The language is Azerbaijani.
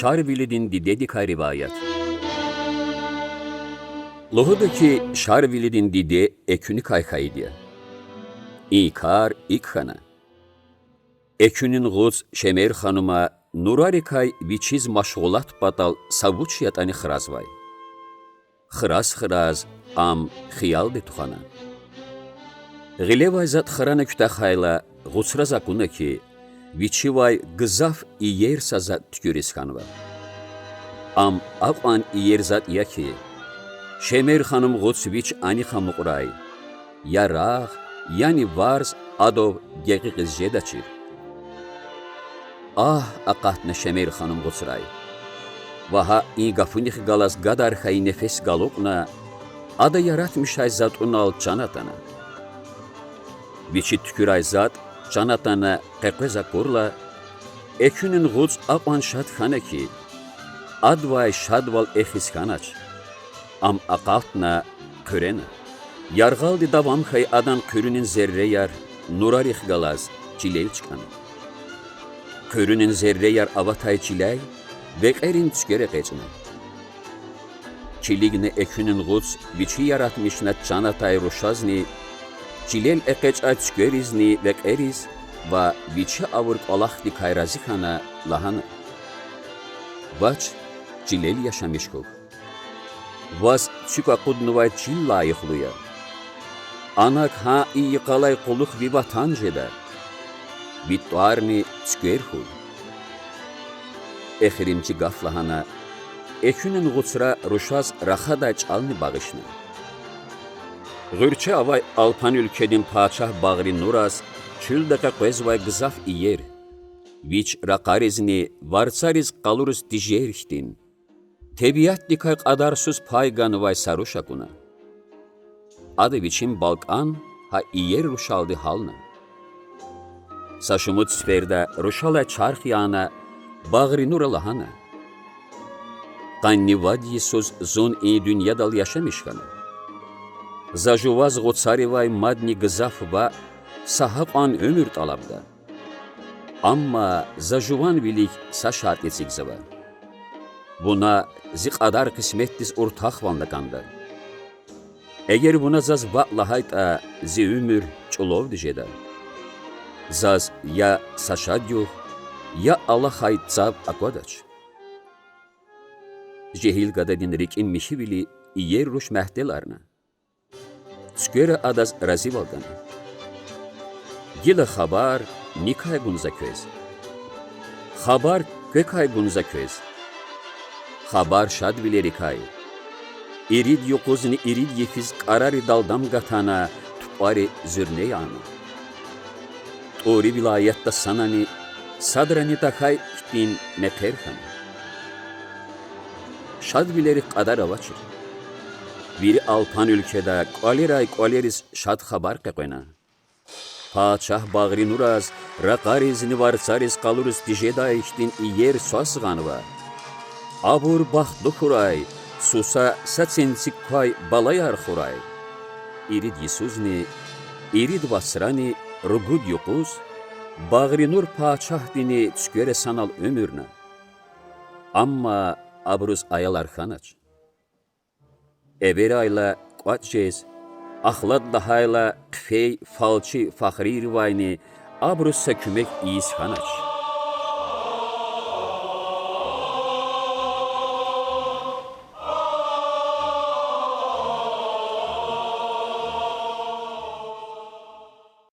Şarvilidin didedika rivayet. Lohudaki Şarvilidin dide ekünü kaykaydı. İkar ikhana. Ekünün guz Şemer hanıma Nurarikay viçiz maşğulat batal savuç yatani xrazvay. Xraz am xiyal de tuxana. Gilevay zat xarana kütaxayla gusra zakuna ki viçivay gızaf iyer sazat tüküris hanıva. Am afan iyer zat ya ki Şemer hanım guz viç ani xamuqray. Yaraq yani varz adov geqi qizje daçir. Ah aqatna Şemer hanım gusray. Vaha i gafunih galas gadar hay nefes galokna ada yaratmış ay zat unal canatana. Viçi tüküray zat canatana qeqeza kurla ekünün guz apan şad xana ki advay şadval exis xanaç. Am aqatna körena. Yargaldi davam hay adan körünün zerre yar nurarih galaz çilel çıkanı. Körünün zerre yar avatay çilay Veqerin tükere qeçna. Çiligne ekünün guz viçi yaratmışna canatay roşazni çilel eqeç'a tükerizni veqeriz va viçi avurk alaqdi kayrazi xana lahana. Baç çilel yaşamışkov. Vaz tüka qudnuvay çil layıqluya. Anak ha iyi qalay quluq vivatan jeda. Vittuarni tükerhu. Exirimci gaflahana, ekünün gutsra ruşaz raxada çalni bağışını. Gürçe avay alpan ülkedin paçah bağri nuraz, çüldaka qezvay gızaf iyer. Viç raqarizni vartsariz qaluruz dijerihtin. Tebiyat dikay qadarsuz paygan vay saruşakuna. Adı viçin balkan ha iyer ruşaldi halna. Saşumut sferda ruşala çarx yana, Bağri nur Allah'ana. Qanni vadi söz zon i dünyadal yaşamışkanı. Zajuvaz gotsarivay madni gızaf va sahaqan ömür talabda. Amma zajuvan bilik saşat etsik zava. Buna ziqadar kısmettis ortaq vanlakanda. Eğer buna zaz vaqlahayta zi ömür çulov dijeda. Zaz ya saşad yuh, ya Allah haytsab akvadaç. Jehil gadadin rikin mişivili iyer ruş mehdelarna. Sköre adaz raziv algana. Gila xabar nikay gunza köz. Xabar kökay gunza köz. Xabar şad bile rikay. İrid yokuzni irid yefiz qarari daldam gatana tupari zürne yana. Ori vilayetta sanani Sadrani takay kitin meperhan. Şad bileri qadar avaçır. Biri alpan ülkede qaleris şad xabar qeqena. Paçah bağri nuraz, raqarizni vartsariz qaluruz dijeda iştin iyer suasğanıva. Abur baxtlı xuray, susa satsensik pay balayar xuray. İrid yisuzni, irid vasrani, rugud yokuz, Bağri nur paçah dini tükere sanal ömürne. Amma abruz ayalar xanaç. Everi ayla qvatjez, axlad dahayla qfey falçı faxri rivayni abruz sökümek iyiz xanaç.